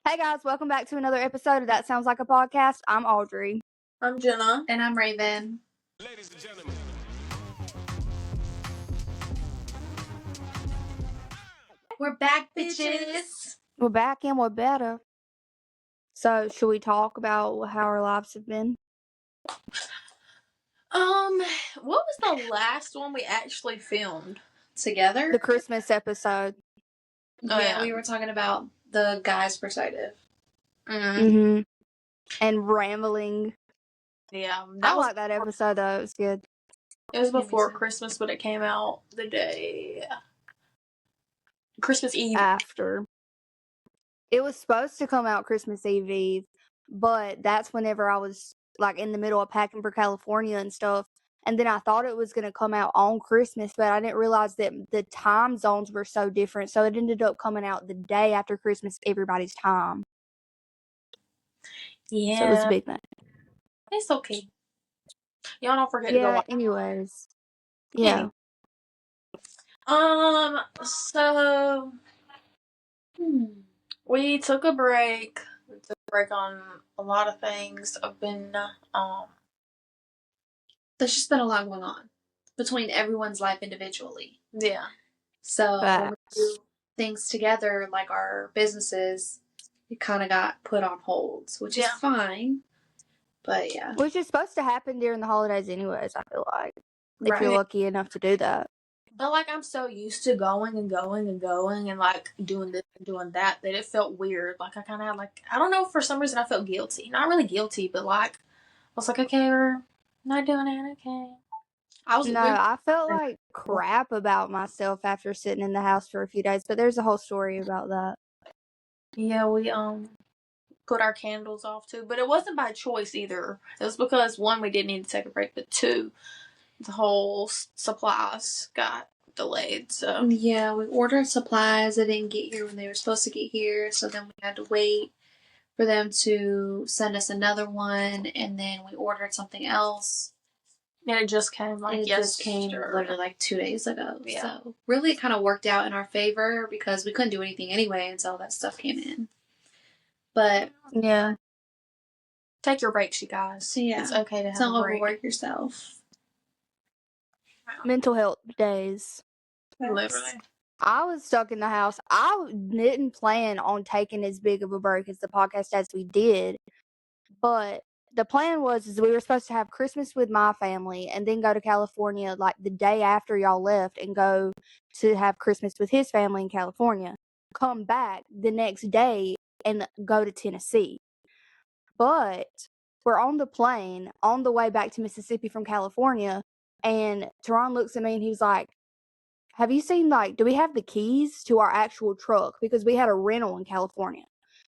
Hey guys, welcome back to another episode of That Sounds Like a Podcast. I'm Audrey. I'm Jenna. And I'm Raven. Ladies and gentlemen. We're back, bitches. We're back and we're better. So, should we talk about how our lives have been? What was the last one we actually filmed? Together? The Christmas episode. Yeah, we were talking about the guy's perspective. Mm-hmm. And rambling. Yeah. I like that episode though. It was good. It was before Christmas, but it came out the day Christmas Eve. After. It was supposed to come out Christmas Eve, but that's whenever I was like in the middle of packing for California and stuff. And then I thought it was going to come out on Christmas, but I didn't realize that the time zones were so different. So it ended up coming out the day after Christmas, everybody's time. Yeah. So it was a big thing. It's okay. Y'all don't forget to go watch. Anyways. Yeah. So we took a break. We took a break on a lot of things. I've been There's just been a lot going on between everyone's life individually. Yeah. So when we do things together, like our businesses, it kind of got put on hold, which is fine. But yeah. Which is supposed to happen during the holidays anyways, I feel like. If you're lucky enough to do that. But like I'm so used to going and like doing this and doing that it felt weird. Like I kind of had like, I don't know, for some reason I felt guilty. Not really guilty, but like I was like, okay, we're not doing it, okay. I felt like crap about myself after sitting in the house for a few days, but there's a whole story about that. Yeah, we put our candles off too, but it wasn't by choice either. It was because one, we did need to take a break, but two, the whole supplies got delayed. So yeah, we ordered supplies. They didn't get here when they were supposed to get here, so then we had to wait for them to send us another one, and then we ordered something else. And it just came literally like 2 days ago. Yeah. So really it kind of worked out in our favor because we couldn't do anything anyway until that stuff came in. But yeah. Take your breaks, you guys. So yeah. It's okay to have Don't a break. overwork yourself. Mental health days. Literally. I was stuck in the house. I didn't plan on taking as big of a break as the podcast as we did. But the plan was we were supposed to have Christmas with my family and then go to California like the day after y'all left and go to have Christmas with his family in California. Come back the next day and go to Tennessee. But we're on the plane on the way back to Mississippi from California, and Teron looks at me and he's like, have you seen, like, do we have the keys to our actual truck? Because we had a rental in California.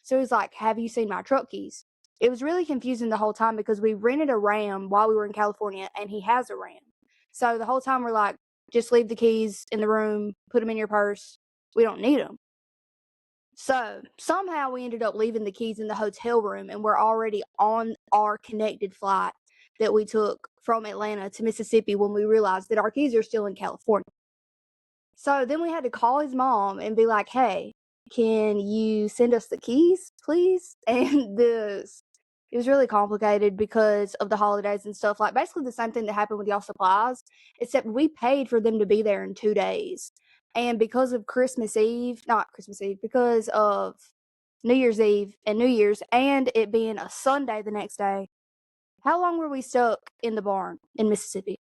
So he's like, have you seen my truck keys? It was really confusing the whole time because we rented a Ram while we were in California and he has a Ram. So the whole time we're like, just leave the keys in the room, put them in your purse. We don't need them. So somehow we ended up leaving the keys in the hotel room and we're already on our connected flight that we took from Atlanta to Mississippi when we realized that our keys are still in California. So then we had to call his mom and be like, hey, can you send us the keys, please? And it was really complicated because of the holidays and stuff. Like basically the same thing that happened with y'all supplies, except we paid for them to be there in 2 days. And because of because of New Year's Eve and New Year's and it being a Sunday the next day, how long were we stuck in the barn in Mississippi?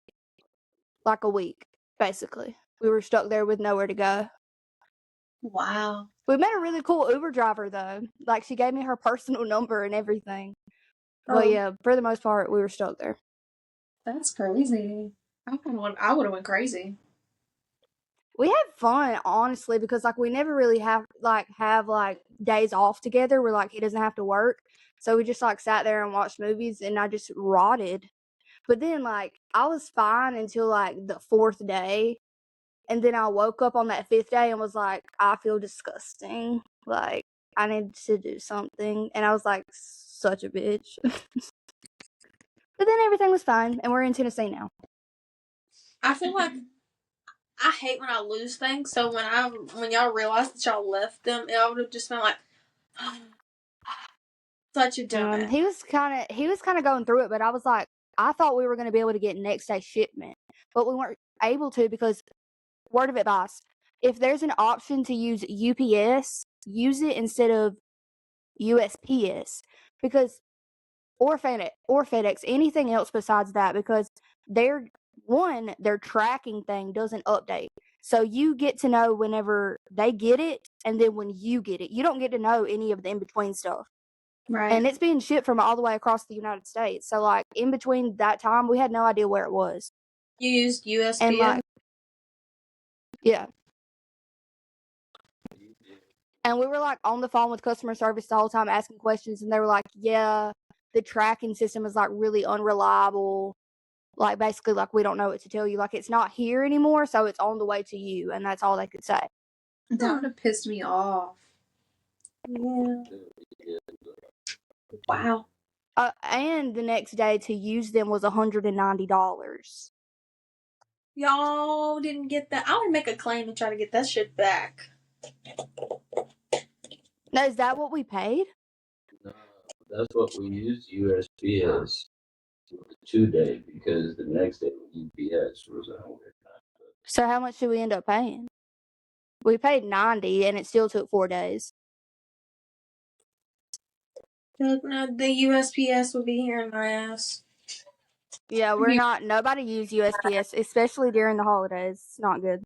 Like a week, basically. We were stuck there with nowhere to go. Wow. We met a really cool Uber driver, though. Like, she gave me her personal number and everything. But yeah, for the most part, we were stuck there. That's crazy. I would have went crazy. We had fun, honestly, because, like, we never really have days off together where, like, he doesn't have to work. So we just, like, sat there and watched movies, and I just rotted. But then, like, I was fine until, like, the 4th day. And then I woke up on that 5th day and was like, I feel disgusting. Like, I need to do something. And I was like, such a bitch. But then everything was fine. And we're in Tennessee now. I feel like I hate when I lose things. So when y'all realized that y'all left them, I would have just been like, Thought you've done it. He was kind of going through it, but I was like, I thought we were going to be able to get next day shipment, but we weren't able to because, word of advice, if there's an option to use UPS, use it instead of USPS, because or FedEx, anything else besides that, because their tracking thing doesn't update. So you get to know whenever they get it, and then when you get it, you don't get to know any of the in between stuff. Right. And it's being shipped from all the way across the United States. So like in between that time, we had no idea where it was. You used USPS? And like, yeah. And we were like on the phone with customer service the whole time asking questions, and they were like, yeah, the tracking system is like really unreliable. Like basically like we don't know what to tell you. Like it's not here anymore, so it's on the way to you, and that's all they could say. That would have pissed me off. Yeah. Wow. And the next day to use them was $190. Y'all didn't get that. I would make a claim and try to get that shit back. No, is that what we paid? No, that's what we used USPS for the 2-day because the next day UPS was 100. So how much did we end up paying? We paid $90, and it still took 4 days. No, the USPS would be here in my ass. Yeah, nobody used USPS, especially during the holidays. It's not good.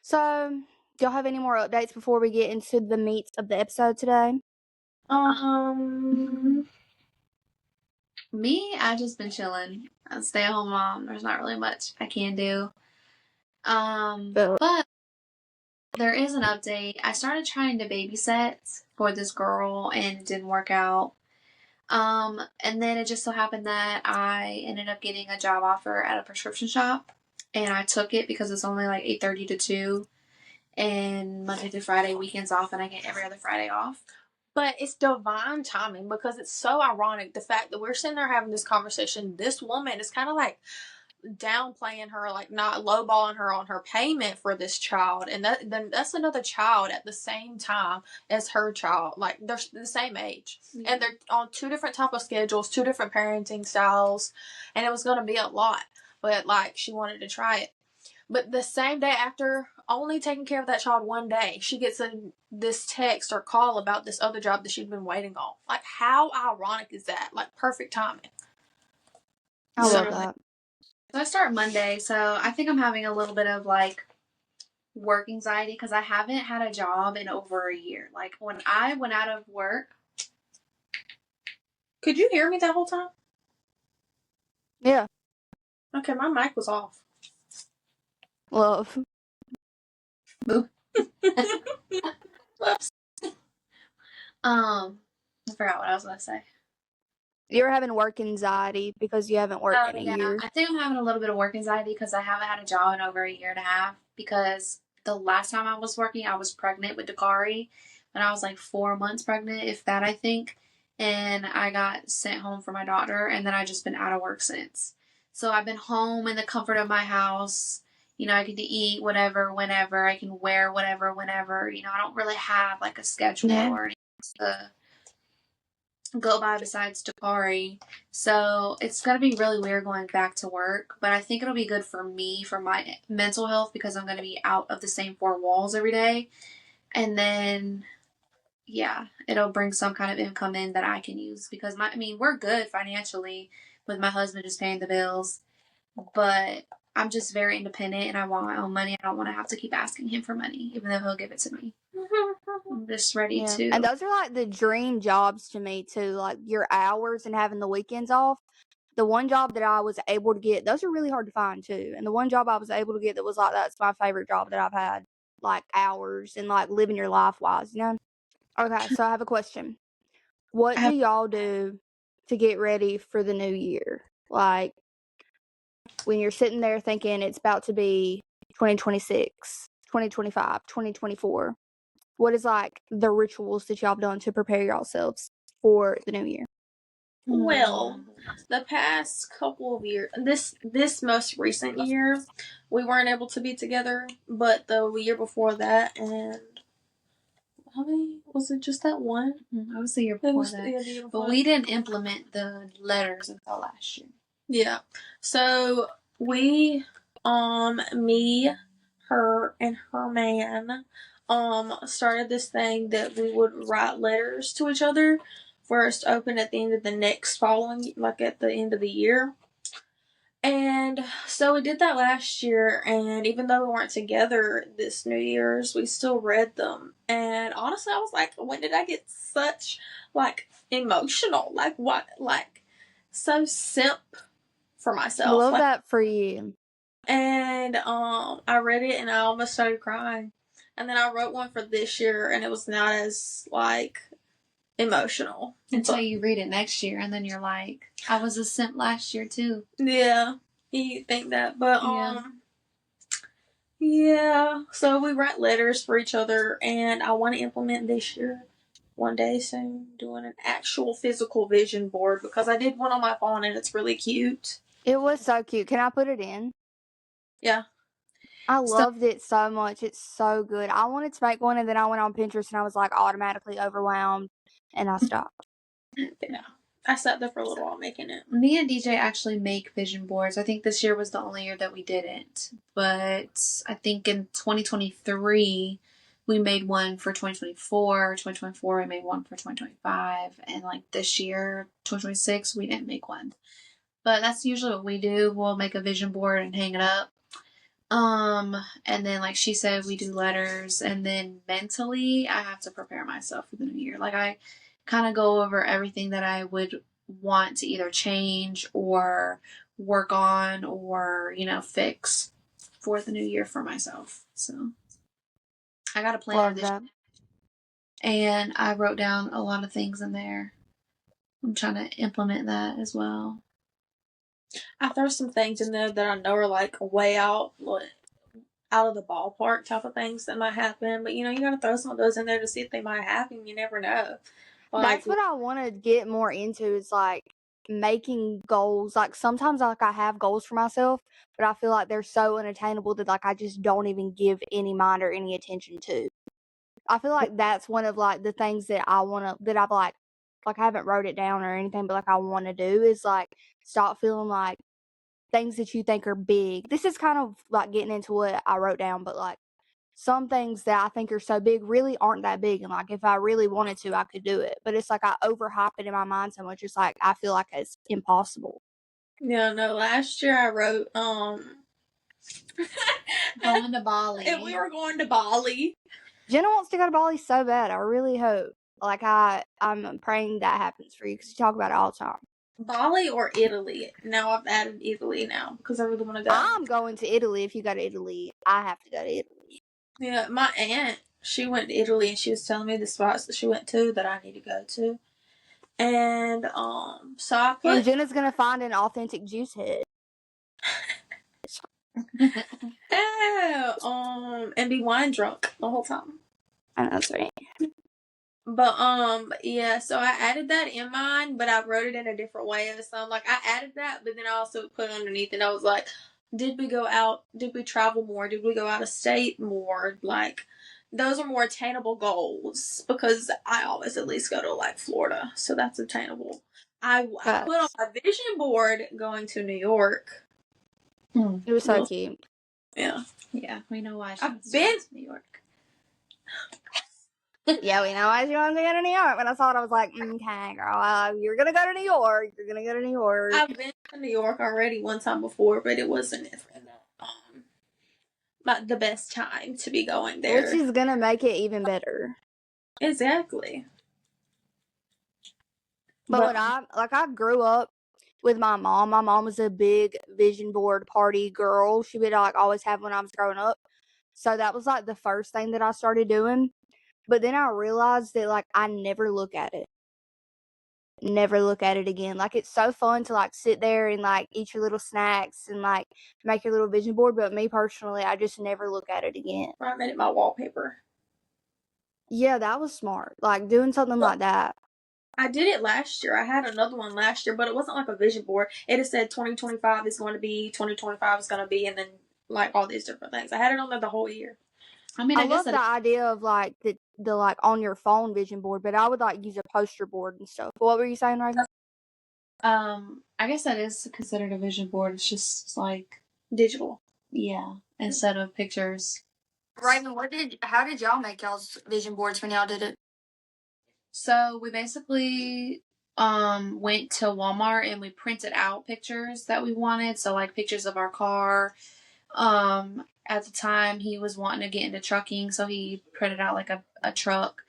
So, do y'all have any more updates before we get into the meat of the episode today? Me, I just been chilling. I'm a stay-at-home mom. There's not really much I can do. But there is an update. I started trying to babysit for this girl and it didn't work out. And then it just so happened that I ended up getting a job offer at a prescription shop, and I took it because it's only like 8:30 to 2, and Monday through Friday, weekends off, and I get every other Friday off. But it's divine timing because it's so ironic the fact that we're sitting there having this conversation. This woman is kind of like downplaying her, like not lowballing her on her payment for this child, and that's another child at the same time as her child. Like they're the same age, and they're on 2 different type of schedules, 2 different parenting styles, and it was going to be a lot. But like she wanted to try it. But the same day after only taking care of that child 1 day, she gets this text or call about this other job that she'd been waiting on. Like, how ironic is that? Like, perfect timing. I love that. So I start Monday, so I think I'm having a little bit of like work anxiety because I haven't had a job in over a year. Like when I went out of work. Could you hear me that whole time? Yeah. Okay, my mic was off. Love. Whoops. I forgot what I was going to say. You're having work anxiety because you haven't worked in a year. I think I'm having a little bit of work anxiety because I haven't had a job in over a year and a half. Because the last time I was working, I was pregnant with Dakari when I was like 4 months pregnant, if that, I think. And I got sent home for my daughter, and then I've just been out of work since. So I've been home in the comfort of my house. You know, I get to eat whatever, whenever. I can wear whatever, whenever. You know, I don't really have like a schedule or anything to go by besides Dakari. So it's going to be really weird going back to work. But I think it'll be good for me, for my mental health, because I'm going to be out of the same 4 walls every day. And then, yeah, it'll bring some kind of income in that I can use. Because, we're good financially with my husband just paying the bills. But I'm just very independent and I want my own money. I don't want to have to keep asking him for money, even though he'll give it to me. I'm just ready to. And those are like the dream jobs to me too, like your hours and having the weekends off. The one job that I was able to get, those are really hard to find too. And the one job I was able to get that was like, that's my favorite job that I've had, like hours and like living your life wise, you know? Okay, so I have a question. What do y'all do to get ready for the new year? Like when you're sitting there thinking it's about to be 2026, 2025, 2024. What is like the rituals that y'all have done to prepare yourselves for the new year? Well, the past couple of years, this most recent year, we weren't able to be together, but the year before that, and How many? Was it just that one? I was the year before that. Yeah, the year before. But we didn't implement the letters until last year. Yeah. So we, me, her, and her man, started this thing that we would write letters to each other first, open at the end of the next following, like at the end of the year. And so we did that last year, and even though we weren't together this New Year's, we still read them. And honestly, I was like, when did I get such, like, emotional? Like, what? Like, so simp for myself. Love Like, that for you. and I read it, and I almost started crying. And then I wrote one for this year, and it was not as, like, emotional. Until you read it next year, and then you're like, I was a simp last year, too. Yeah, you think that. But, yeah, so we write letters for each other, and I want to implement this year, one day soon, doing an actual physical vision board, because I did one on my phone, and it's really cute. It was so cute. Can I put it in? Yeah. I loved it so much. It's so good. I wanted to make one, and then I went on Pinterest, and I was like automatically overwhelmed, and I stopped. Yeah. I sat there for a little while making it. Me and DJ actually make vision boards. I think this year was the only year that we didn't. But I think in 2023, we made one for 2024. 2024, we made one for 2025. And like this year, 2026, we didn't make one. But that's usually what we do. We'll make a vision board and hang it up. And then like she said, we do letters, and then mentally I have to prepare myself for the new year. Like I kind of go over everything that I would want to either change or work on or, fix for the new year for myself. So I got a plan Love this that. and I wrote down a lot of things in there. I'm trying to implement that as well. I throw some things in there that I know are like way out of the ballpark type of things that might happen. But you gotta throw some of those in there to see if they might happen. You never know. That's what I want to get more into, is like making goals. Like sometimes like I have goals for myself, but I feel like they're so unattainable that like I just don't even give any mind or any attention to. I feel like that's one of like the things that I want to, that I've like I haven't wrote it down or anything, but like I want to do is like stop feeling like things that you think are big. This is kind of like getting into what I wrote down, but like some things that I think are so big really aren't that big. And like if I really wanted to, I could do it. But it's like I overhype it in my mind so much. It's like I feel like it's impossible. Yeah, no, last year I wrote Going to Bali. And we were going to Bali. Jenna wants to go to Bali so bad. I really hope. Like I'm praying that happens for you, because you talk about it all the time. Bali or Italy. Now I've added Italy now because I really want to go. I'm going to Italy. If you go to Italy, I have to go to Italy. Yeah, my aunt, she went to Italy, and she was telling me the spots that she went to that I need to go to. And so I put. And Jenna's gonna find an authentic juice head. And be wine drunk the whole time. I know that's right. But yeah, so I added that in mine, but I wrote it in a different way. So I'm like, I added that, but then I also put underneath it, I was like, did we go out? Did we travel more? Did we go out of state more? Like, those are more attainable goals, because I always at least go to like Florida, so that's attainable. I put on my vision board going to New York. It was so cute. Yeah. Yeah, we know why I've been to New York. Yeah, we know why you want to go to New York. When I saw it, I was like, okay, girl, you're going to go to New York. You're going to go to New York. I've been to New York already one time before, but it wasn't not the best time to be going there. Which is going to make it even better. Exactly. But when I grew up with my mom. My mom was a big vision board party girl. She would like always have when I was growing up. So that was like the first thing that I started doing. But then I realized that like I never look at it. Never look at it again. Like it's so fun to like sit there and like eat your little snacks and like make your little vision board. But me personally, I just never look at it again. I made it my wallpaper. Yeah, that was smart. Like doing something like that. I did it last year. I had another one last year, but it wasn't like a vision board. It had said 2025 is going to be, 2025 is going to be, and then like all these different things. I had it on there the whole year. I mean, I I guess love that the idea of like the like on your phone vision board, but I would like use a poster board and stuff. What were you saying, Raven? I guess that is considered a vision board. It's just like, Digital. yeah, instead of pictures. Raven, how did y'all make y'all's vision boards when y'all did it? So we basically went to Walmart and we printed out pictures that we wanted. So like pictures of our car. At the time he was wanting to get into trucking, so he printed out like a truck.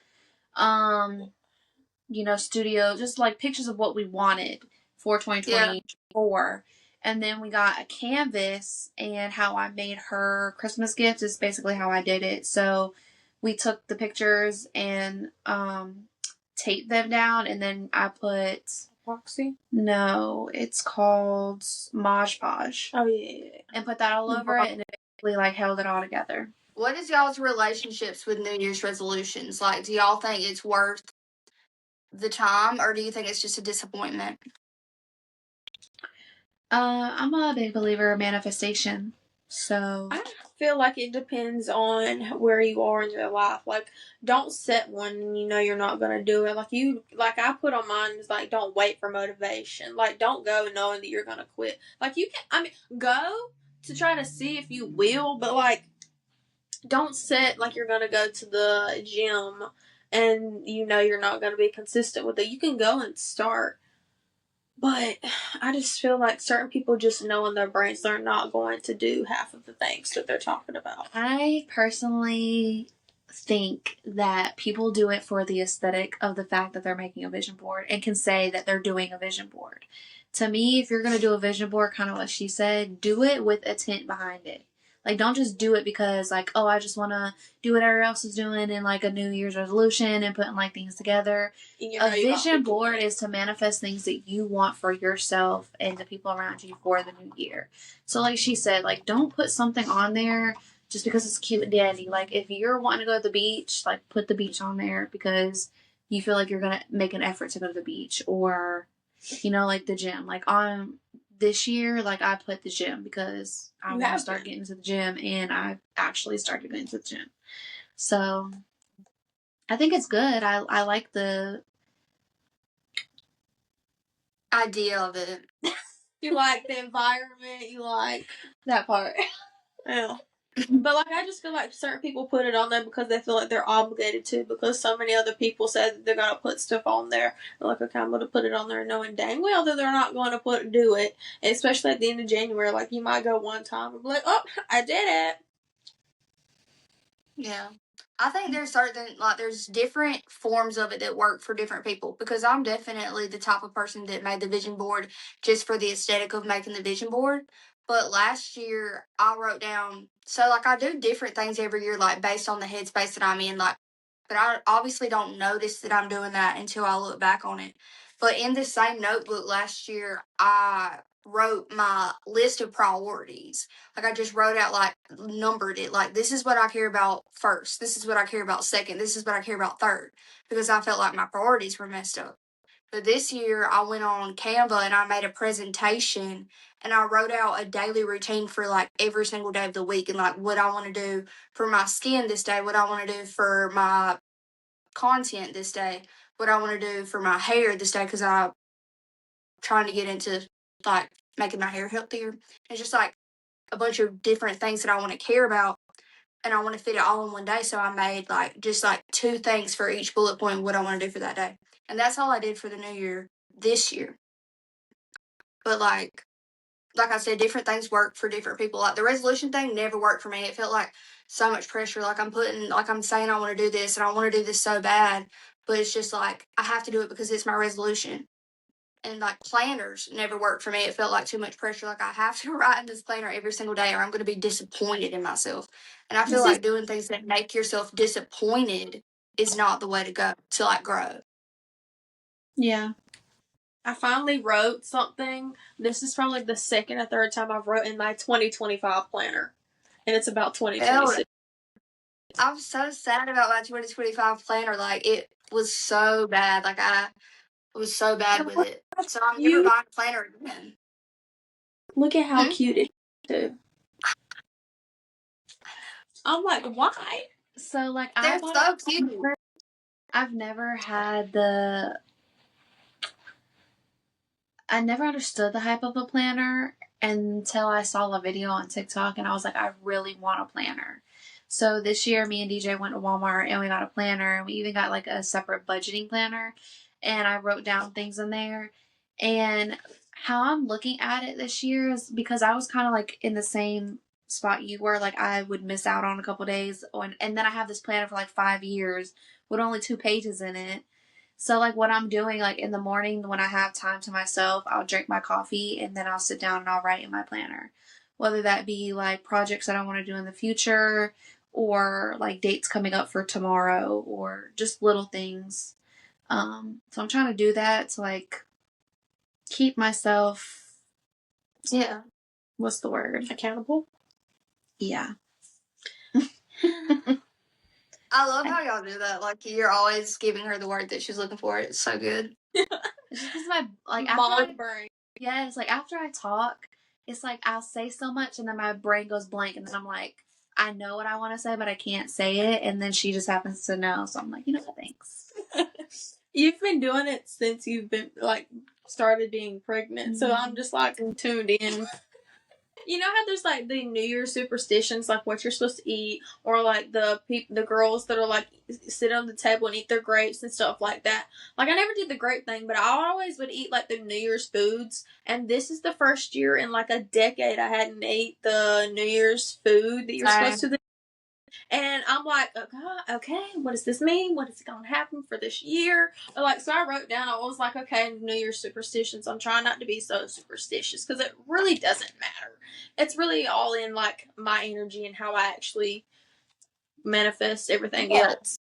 Studio, just like pictures of what we wanted for 2024. Yeah. And then we got a canvas, and how I made her Christmas gift is basically how I did it. So we took the pictures and taped them down, and then I put epoxy. No, it's called Mod Podge. Oh yeah. And put that all over it, and it basically like held it all together. What is y'all's relationships with New Year's resolutions? Like, do y'all think it's worth the time, or do you think it's just a disappointment? I'm a big believer in manifestation. So I feel like it depends on where you are in your life. Like, don't set one and you know you're not gonna do it. Like I put on mine is like, don't wait for motivation. Like, don't go knowing that you're gonna quit. Like, you can, go to try to see if you will, but like, don't set like you're gonna go to the gym and you know you're not gonna be consistent with it. You can go and start. But I just feel like certain people just know in their brains they're not going to do half of the things that they're talking about. I personally think that people do it for the aesthetic of the fact that they're making a vision board and can say that they're doing a vision board. To me, if you're going to do a vision board, kind of what she said, do it with intent behind it. Like, don't just do it because, like, oh, I just want to do what everyone else is doing in, like, a New Year's resolution and putting, like, things together. A vision board is to manifest things that you want for yourself and the people around you for the new year. So, like she said, like, don't put something on there just because it's cute and dandy. Like, if you're wanting to go to the beach, like, put the beach on there because you feel like you're going to make an effort to go to the beach. Or, like, the gym. Like, on this year, like, I put the gym because I want to start getting to the gym, and I've actually started going to the gym. So I think it's good. I like the idea of it. You like the environment, you like that part. Yeah. But like, I just feel like certain people put it on there because they feel like they're obligated to, because so many other people said that they're gonna put stuff on there. They're like, okay, I'm gonna put it on there, knowing dang well that they're not going to do it. And especially at the end of January, like, you might go one time and be like, oh, I did it. Yeah. I think there's different forms of it that work for different people, because I'm definitely the type of person that made the vision board just for the aesthetic of making the vision board. But last year I wrote down, so like I do different things every year, like based on the headspace that I'm in, like, but I obviously don't notice that I'm doing that until I look back on it. But in the same notebook last year, I wrote my list of priorities. Like, I just wrote out, like, numbered it. Like, this is what I care about first. This is what I care about second. This is what I care about third. Because I felt like my priorities were messed up. But this year, I went on Canva and I made a presentation, and I wrote out a daily routine for, like, every single day of the week, and, like, what I want to do for my skin this day, what I want to do for my content this day, what I want to do for my hair this day, because I'm trying to get into, like, making my hair healthier. It's just, like, a bunch of different things that I want to care about, and I want to fit it all in one day. So I made just 2 things for each bullet point, what I want to do for that day. And that's all I did for the new year this year. But like I said, different things work for different people. Like, the resolution thing never worked for me. It felt like so much pressure. Like, I'm saying I want to do this and I want to do this so bad, but it's just like I have to do it because it's my resolution. And like, planners never worked for me. It felt like too much pressure. Like, I have to write in this planner every single day or I'm going to be disappointed in myself. And I feel like doing things that make yourself disappointed is not the way to go to like grow. Yeah. I finally wrote something. This is probably the second or third time I've wrote in my 2025 planner. And it's about 2026. I'm so sad about my 2025 planner. Like, it was so bad. Like, I was so bad with it. So I'm never buying a planner again. Look at how cute it is, too. I'm like, why? So like They're so cute. I've never had I never understood the hype of a planner until I saw a video on TikTok and I was like, I really want a planner. So this year, me and DJ went to Walmart and we got a planner and we even got like a separate budgeting planner and I wrote down things in there. And how I'm looking at it this year is because I was kind of like in the same spot you were, like I would miss out on a couple days and then I have this planner for like 5 years with only 2 pages in it. So like what I'm doing like in the morning when I have time to myself, I'll drink my coffee and then I'll sit down and I'll write in my planner. Whether that be like projects that I want to do in the future or like dates coming up for tomorrow or just little things. So I'm trying to do that to like keep myself, Yeah. what's the word? Accountable. Yeah. I love how y'all do that. Like, you're always giving her the word that she's looking for. It's so good. It's just because my, like, Mom's brain. Yes, like after I talk, it's like I'll say so much and then my brain goes blank and then I'm like, I know what I want to say, but I can't say it. And then she just happens to know. So I'm like, you know what, thanks. You've been doing it since you've been like started being pregnant. So I'm just like tuned in. You know how there's like the New Year's superstitions, like what you're supposed to eat, or like the girls that are like sit on the table and eat their grapes and stuff like that. Like I never did the grape thing, but I always would eat like the New Year's foods. And this is the first year in like a decade I hadn't ate the New Year's food that you're supposed to. And I'm like, okay, what does this mean? What is going to happen for this year? Like, so I wrote down, I was like, okay, New Year's superstitions. I'm trying not to be so superstitious because it really doesn't matter. It's really all in like my energy and how I actually manifest everything else.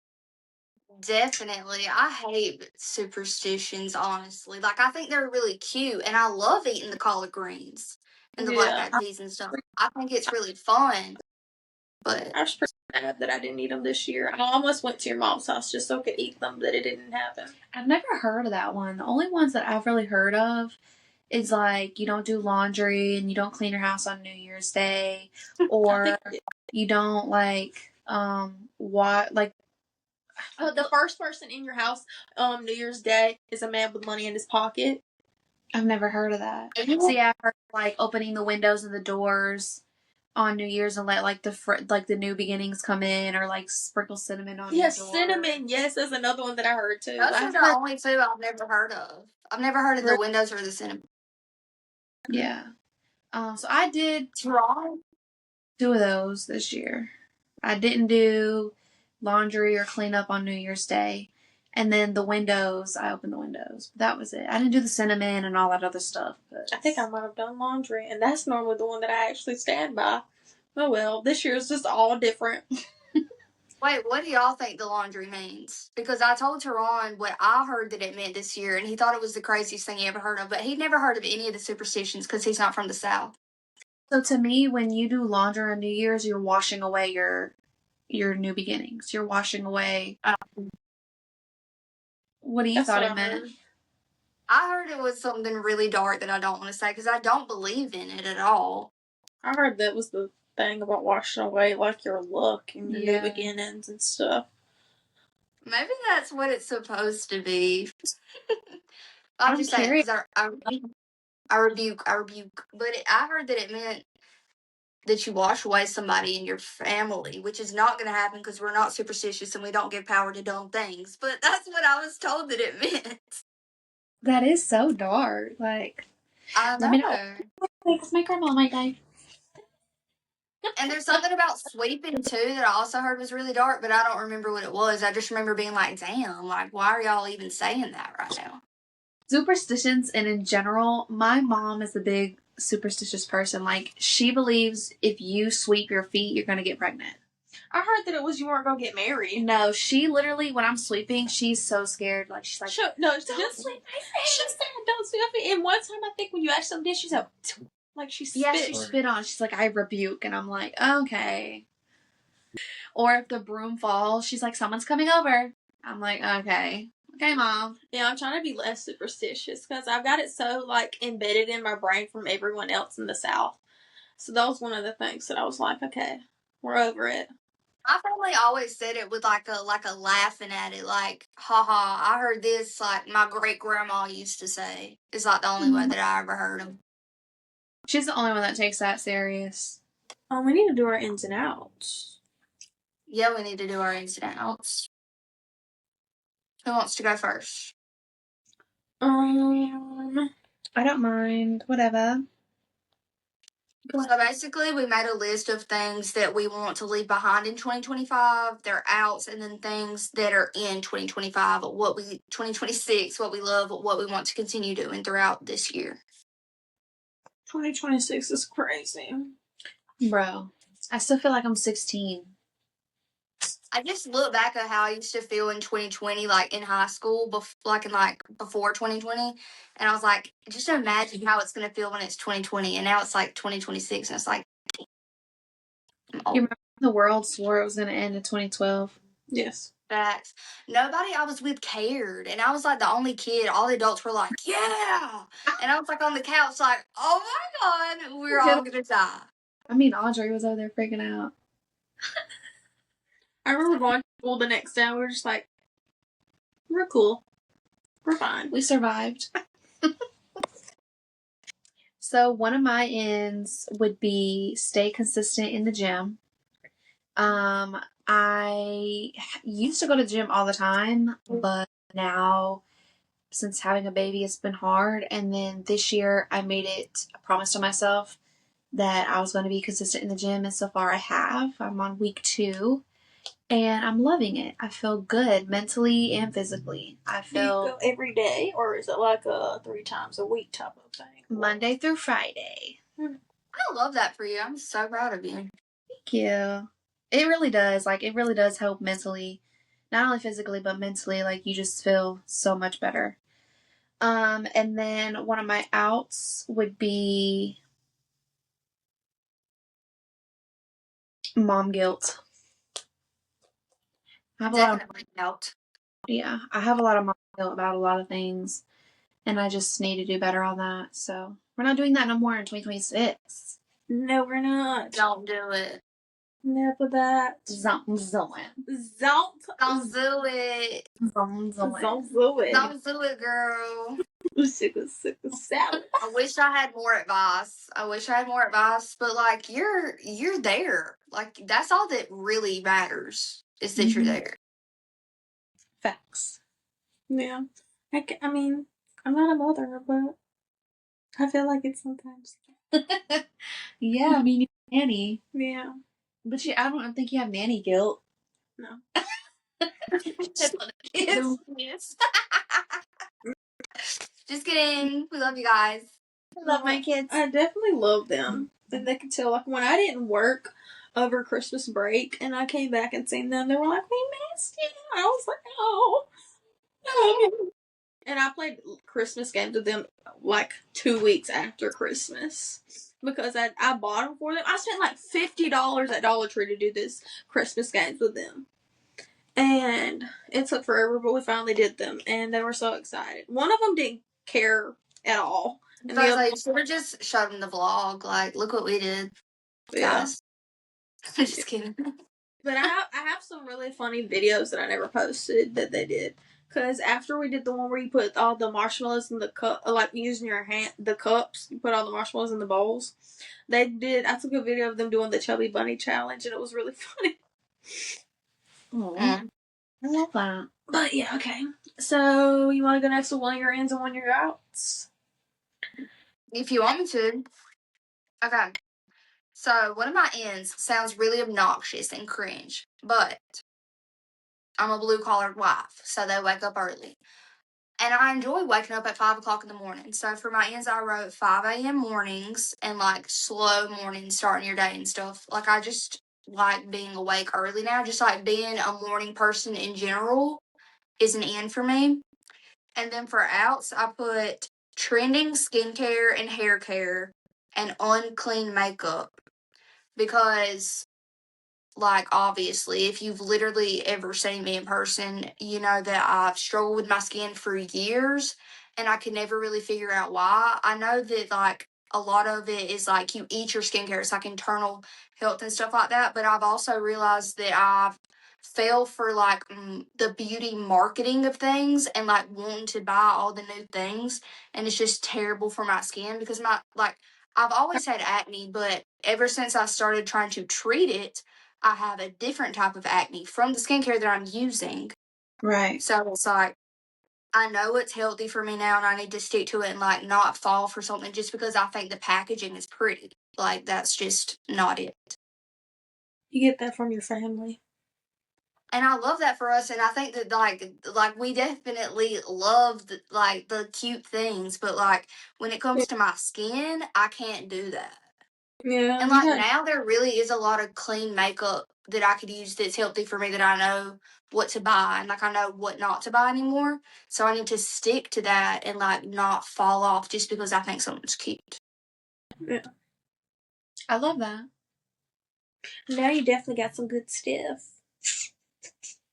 Definitely. I hate superstitions, honestly. Like, I think they're really cute, and I love eating the collard greens and the black-eyed peas and stuff. I think it's really fun, but I was pretty sad that I didn't eat them this year. I almost went to your mom's house just so I could eat them, but it didn't happen. I've never heard of that one. The only ones that I've really heard of is like you don't do laundry and you don't clean your house on New Year's Day, or you don't like what like the first person in your house New Year's Day is a man with money in his pocket. I've never heard of that. See, I've heard like opening the windows and the doors on New Year's and let like the new beginnings come in, or like sprinkle cinnamon on your door. Cinnamon. Yes, that's another one that I heard too. those are the only two I've never heard of. I've never heard of the windows or the cinnamon. Yeah. So I did 2 of those this year. I didn't do laundry or clean up on New Year's Day. And then the windows, I opened the windows. But that was it. I didn't do the cinnamon and all that other stuff. But I think I might have done laundry, and that's normally the one that I actually stand by. Oh well, this year is just all different. Wait, what do y'all think the laundry means? Because I told Teron what I heard that it meant this year, and he thought it was the craziest thing he ever heard of, but he'd never heard of any of the superstitions because he's not from the South. So to me, when you do laundry on New Year's, you're washing away your new beginnings. You're washing away. What do you thought it meant? I heard it was something really dark that I don't want to say because I don't believe in it at all. I heard that was the thing about washing away like your luck and your new beginnings and stuff. Maybe that's what it's supposed to be. I'm just saying, because I rebuke. But I heard that it meant that you wash away somebody in your family, which is not going to happen because we're not superstitious and we don't give power to dumb things. But that's what I was told that it meant. That is so dark. Like, I know. Let me know. Because my grandma might die. And there's something about sweeping too that I also heard was really dark, but I don't remember what it was. I just remember being like, damn, like, why are y'all even saying that right now? Superstitions, and in general, my mom is a big superstitious person. Like, she believes if you sweep your feet, you're going to get pregnant. I heard that it was you weren't going to get married. No, she literally, when I'm sweeping, she's so scared. Like, she's like, don't sweep my feet. She said, don't sweep my feet. And one time, I think when you actually did, she said, like she spit. Yeah, she spit on. She's like, I rebuke. And I'm like, okay. Or if the broom falls, she's like, someone's coming over. I'm like, okay. Okay, Mom. Yeah, I'm trying to be less superstitious because I've got it so, like, embedded in my brain from everyone else in the South. So that was one of the things that I was like, okay, we're over it. My family always said it with like a laughing at it, like, haha, I heard this, like my great grandma used to say. It's like the only way that I ever heard them. She's the only one that takes that serious. We need to do our ins and outs. Yeah, we need to do our ins and outs. Who wants to go first? I don't mind. Whatever. So basically, we made a list of things that we want to leave behind in 2025, their outs, and then things that are in 2025, 2026, what we love, what we want to continue doing throughout this year. 2026 is crazy. Bro, I still feel like I'm 16. I just look back at how I used to feel in 2020, like in high school, before 2020, and I was like, just imagine how it's gonna feel when it's 2020, and now it's like 2026, and it's like, I'm You old. remember the world swore it was going to end in 2012? Yes. Facts. Nobody I was with cared, and I was like the only kid. All the adults were like, "Yeah," and I was like on the couch, like, "Oh my god, we're all gonna die." I mean, Audrey was over there freaking out. I remember going to school the next day. We were just like, we're cool. We're fine. We survived. So one of my ends would be stay consistent in the gym. I used to go to the gym all the time, but now since having a baby, it's been hard. And then this year, I made it a promise to myself that I was going to be consistent in the gym, and so far I have. I'm on week 2, and I'm loving it. I feel good mentally and physically. I Do you feel go every day, or is it like a 3 times a week type of thing? Monday through Friday. I love that for you. I'm so proud of you. Thank you. It really does. Like, it really does help mentally, not only physically, but mentally. Like, you just feel so much better. And then one of my outs would be mom guilt. I have Definitely out. I have a lot of mom guilt about a lot of things, and I just need to do better on that. So we're not doing that no more in 2026. No, we're not. Don't do it. Never that. Don't do Don't. Don't do it. it. Don't do it. Don't do it, girl. Sick of salad. I wish I had more advice. But like you're there. Like that's all that really matters is that you're there. Facts. Yeah. I mean, I'm not a mother, but I feel like it sometimes. Yeah, I mean, you're nanny. Yeah. But I don't think you have nanny guilt. No. Yes. Just kidding. We love you guys. I love my kids. I definitely love them. And they could tell, like, when I didn't work over Christmas break and I came back and seen them, they were like, we missed you. I was like, oh. And I played Christmas games with them like 2 weeks after Christmas because I bought them for them. I spent like $50 at Dollar Tree to do this Christmas games with them. And it took forever, but we finally did them. And they were so excited. One of them didn't care at all. And I was like, should have just showed them the vlog. Like, look what we did. Yeah. Guys. Just kidding. But I have some really funny videos that I never posted that they did. Because after we did the one where you put all the marshmallows in the cup, like using your hand, the cups, you put all the marshmallows in the bowls. I took a video of them doing the Chubby Bunny challenge, and it was really funny. I love that. But yeah, okay. So you want to go next to one of your ins and one of your outs? If you want me to. Okay. So one of my ends sounds really obnoxious and cringe, but I'm a blue-collar wife, so they wake up early. And I enjoy waking up at 5 o'clock in the morning. So for my ends, I wrote 5 a.m. mornings and like slow mornings starting your day and stuff. Like I just like being awake early now. Just like being a morning person in general is an end for me. And then for outs, I put trending skincare and hair care and unclean makeup. Because like obviously if you've literally ever seen me in person, you know that I've struggled with my skin for years and I could never really figure out why. I know that like a lot of it is like you eat your skincare. It's like internal health and stuff like that. But I've also realized that I've fell for like the beauty marketing of things and like wanting to buy all the new things, and it's just terrible for my skin because my like I've always had acne, but ever since I started trying to treat it, I have a different type of acne from the skincare that I'm using. Right. So it's like I know it's healthy for me now and I need to stick to it and like not fall for something just because I think the packaging is pretty. Like that's just not it. You get that from your family. And I love that for us, and I think that like we definitely love the cute things, but like when it comes to my skin, I can't do that. Yeah. And like now there really is a lot of clean makeup that I could use that's healthy for me that I know what to buy and like I know what not to buy anymore. So I need to stick to that and like not fall off just because I think something's cute. Yeah. I love that. Now you definitely got some good stuff.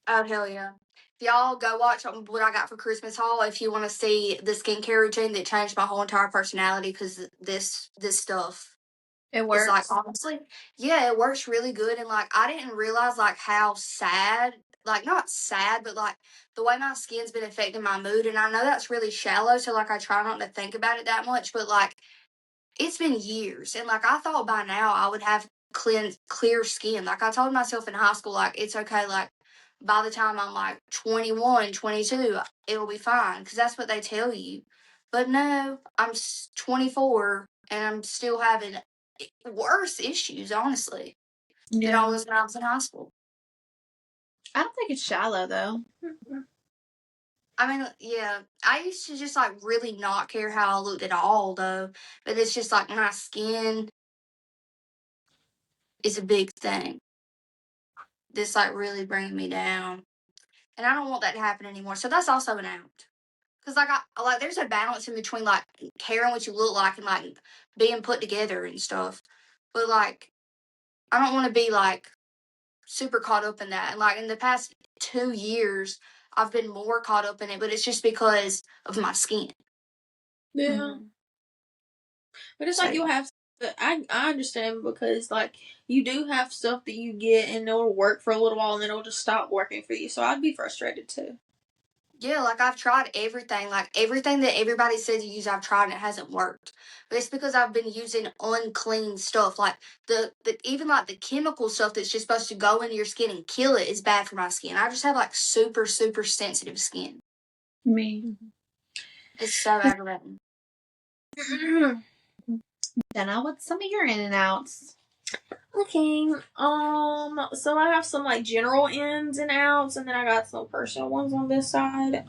Oh hell yeah. If y'all go watch what I got for Christmas haul if you want to see the skincare routine that changed my whole entire personality because this stuff It is like works. honestly, yeah, it works really good and like I didn't realize like how sad, like not sad, but like the way my skin's been affecting my mood and I know that's really shallow, so like I try not to think about it that much, but like it's been years and like I thought by now I would have clear skin. Like I told myself in high school, like it's okay, like by the time I'm like 21, 22, it'll be fine because that's what they tell you. But no, I'm 24 and I'm still having worse issues, honestly, than I was when I was in high school. I don't think it's shallow though. I mean, yeah, I used to just like really not care how I looked at all, though. But it's just like my skin is a big thing. This like really bringing me down, and I don't want that to happen anymore. So that's also an out. Cause like I like there's a balance in between like caring what you look like and like being put together and stuff. But like I don't want to be like super caught up in that. And like in the past 2 years, I've been more caught up in it, but it's just because of my skin. Yeah. Mm-hmm. But it's So like you'll have. I understand because like you do have stuff that you get and it'll work for a little while and then it'll just stop working for you. So I'd be frustrated too. yeah, like I've tried everything, like everything that everybody says to use, I've tried and it hasn't worked. But it's because I've been using unclean stuff, like the even like the chemical stuff that's just supposed to go into your skin and kill it is bad for my skin. I just have like super sensitive skin. Me. It's so aggravating. Jenna, what's some of your in and outs? Okay. So I have some like general ins and outs, and then I got some personal ones on this side.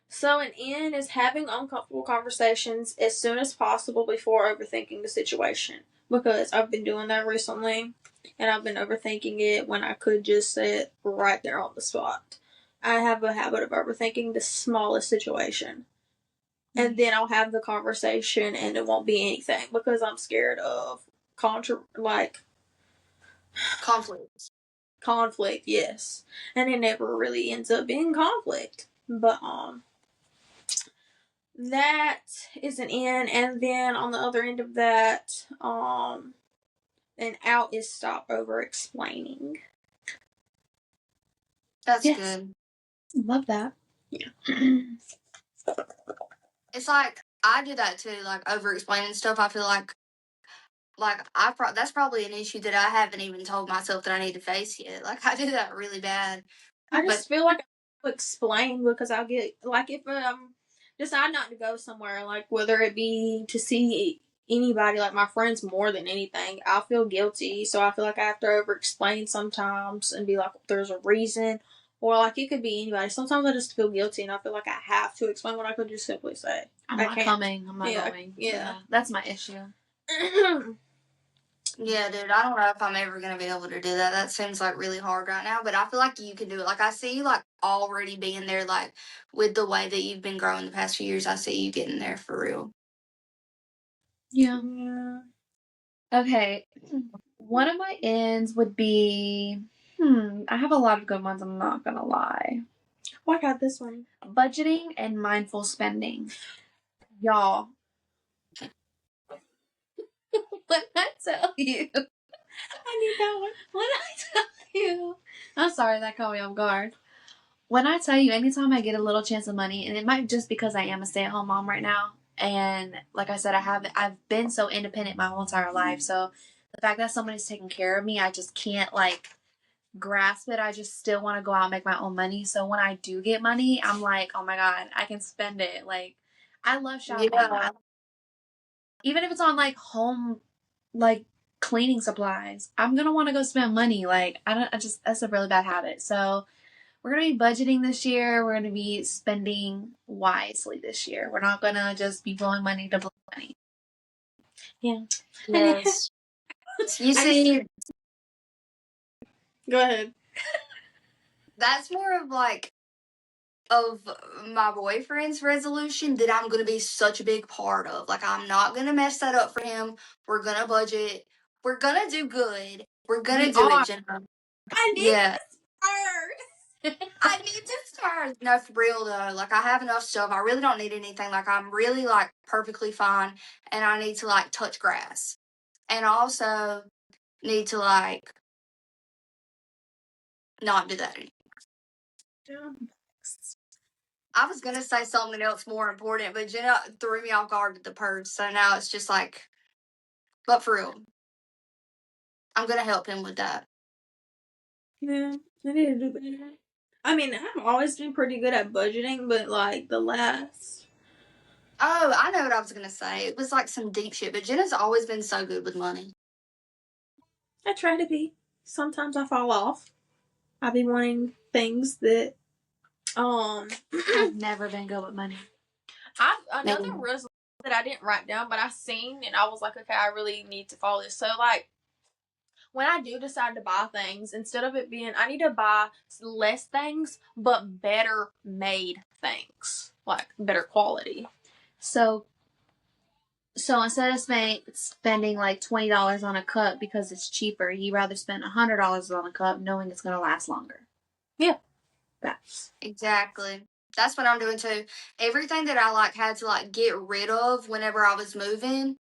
So an in is having uncomfortable conversations as soon as possible before overthinking the situation. Because I've been doing that recently, and I've been overthinking it when I could just say it right there on the spot. I have a habit of overthinking the smallest situation. And then I'll have the conversation and it won't be anything because I'm scared of conflict, yes. And it never really ends up being conflict. But that is an in, and then on the other end of that, an out is stop over explaining. That's Yes. good. Love that. Yeah. It's like I do that too, like over explaining stuff. I feel like that's probably an issue that I haven't even told myself that I need to face yet. Like I do that really bad. I But just feel like I explain because I'll get like if decide not to go somewhere, like whether it be to see anybody, like my friends more than anything, I'll feel guilty. So I feel like I have to over explain sometimes and be like, there's a reason. Or like it could be anybody. Sometimes I just feel guilty and I feel like I have to explain when I could just simply say I'm not coming. I'm not going. Yeah. That's my issue. yeah, dude, I don't know if I'm ever gonna be able to do that. That seems like really hard right now, but I feel like you can do it. Like I see you like already being there, like with the way that you've been growing the past few years. I see you getting there for real. Yeah. Yeah. Okay. One of my ends would be I have a lot of good ones, I'm not gonna lie. Oh, I got this one. Budgeting and mindful spending. Y'all, when I tell you, I need that one. when I tell you, I'm sorry that caught me off guard. When I tell you, anytime I get a little chance of money, and it might just because I am a stay-at-home mom right now, and like I said, I've been so independent my whole entire life. So the fact that somebody's taking care of me, I just can't like grasp it. I just still want to go out and make my own money. So when I do get money, I'm like, oh my god, I can spend it. Like I love shopping. Yeah. Even if it's on like home, like cleaning supplies, I'm gonna want to go spend money. Like I just that's a really bad habit. So we're gonna be budgeting this year. We're gonna be spending wisely this year. We're not gonna just be blowing money to blow money. Yeah. Yes. You I see, Go ahead. that's more of like of my boyfriend's resolution that I'm gonna be such a big part of. Like I'm not gonna mess that up for him. We're gonna budget. We're gonna do good. We're gonna We do are. it, Jenna. I need Yeah. her. I need to start. No, for real though. Like I have enough stuff. I really don't need anything. Like I'm really like perfectly fine, and I need to like touch grass, and I also need to like not do that anymore. Yeah. I was gonna say something else more important, but Jenna threw me off guard with the purse. So now it's just like, but for real, I'm gonna help him with that. Yeah, I need to do better. I mean, I've always been pretty good at budgeting, but like the last. Oh, I know what I was gonna say. It was like some deep shit, but Jenna's always been so good with money. I try to be. Sometimes I fall off. I be wanting things that I've never been good with money. another resolution that I didn't write down, but I seen and I was like, okay, I really need to follow this. So like when I do decide to buy things, instead of it being I need to buy less things but better made things, like better quality. So instead of spending like $20 on a cup because it's cheaper, you rather spend $100 on a cup knowing it's gonna last longer. Yeah. That's Exactly. That's what I'm doing too. Everything that I like had to like get rid of whenever I was moving,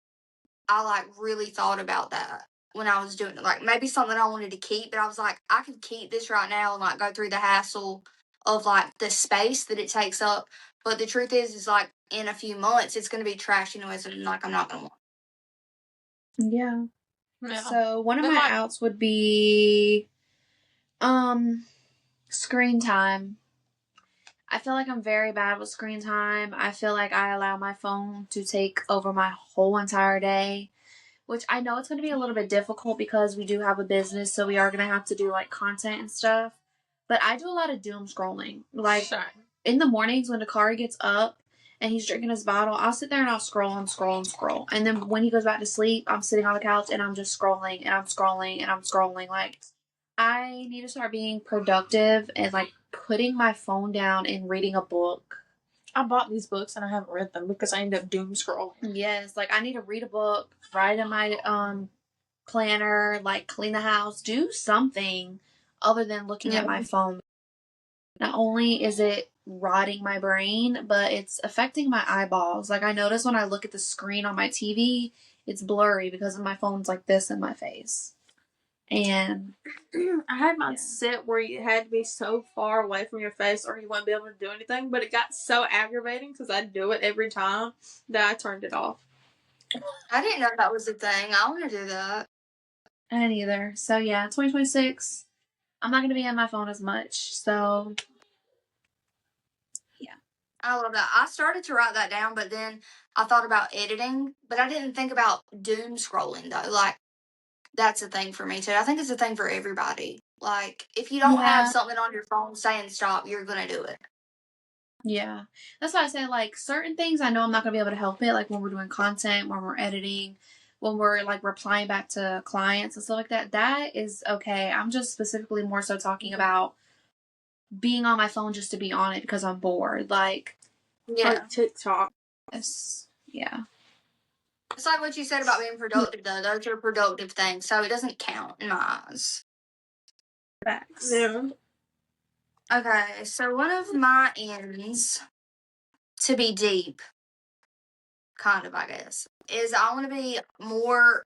I like really thought about that when I was doing it. Like maybe something I wanted to keep, but I was like, I could keep this right now and like go through the hassle of like the space that it takes up. But the truth is like in a few months it's gonna be trash anyways, and like I'm not gonna want. yeah. Yeah. So one of But, my like- outs would be screen time. I feel like I'm very bad with screen time. I feel like I allow my phone to take over my whole entire day, which I know it's going to be a little bit difficult because we do have a business, so we are going to have to do like content and stuff. But I do a lot of doom scrolling. Like Sure. in the mornings when Dakari gets up and he's drinking his bottle, I'll sit there and I'll scroll and scroll and scroll. And then when he goes back to sleep, I'm sitting on the couch and I'm just scrolling and I'm scrolling and I'm scrolling. Like I need to start being productive and like putting my phone down and reading a book. I bought these books and I haven't read them because I ended up doom scrolling. Yes, like I need to read a book, write in my planner, like clean the house, do something other than looking at my phone. Not only is it rotting my brain, but it's affecting my eyeballs. Like I notice when I look at the screen on my TV, it's blurry because my phone's like this in my face. And I had mine Yeah. set where you had to be so far away from your face or you wouldn't be able to do anything, but it got so aggravating because I do it every time that I turned it off. I didn't know that was a thing. I want to do that. I didn't either. So yeah, 2026, I'm not going to be on my phone as much. So I love that. I started to write that down, but then I thought about editing, but I didn't think about doom scrolling though. Like that's a thing for me too. I think it's a thing for everybody. Like if you don't have Yeah. something on your phone saying stop, you're gonna do it. Yeah. That's why I say like certain things I know I'm not going to be able to help it. Like when we're doing content, when we're editing, when we're like replying back to clients and stuff like that. That is okay. I'm just specifically more so talking about being on my phone just to be on it because I'm bored. Like, Yeah. Like TikTok. yeah. It's like what you said about being productive though. Those are productive things, so it doesn't count in my eyes. Facts. Yeah. Okay, so one of my ends to be deep, kind of, I guess, is I want to be more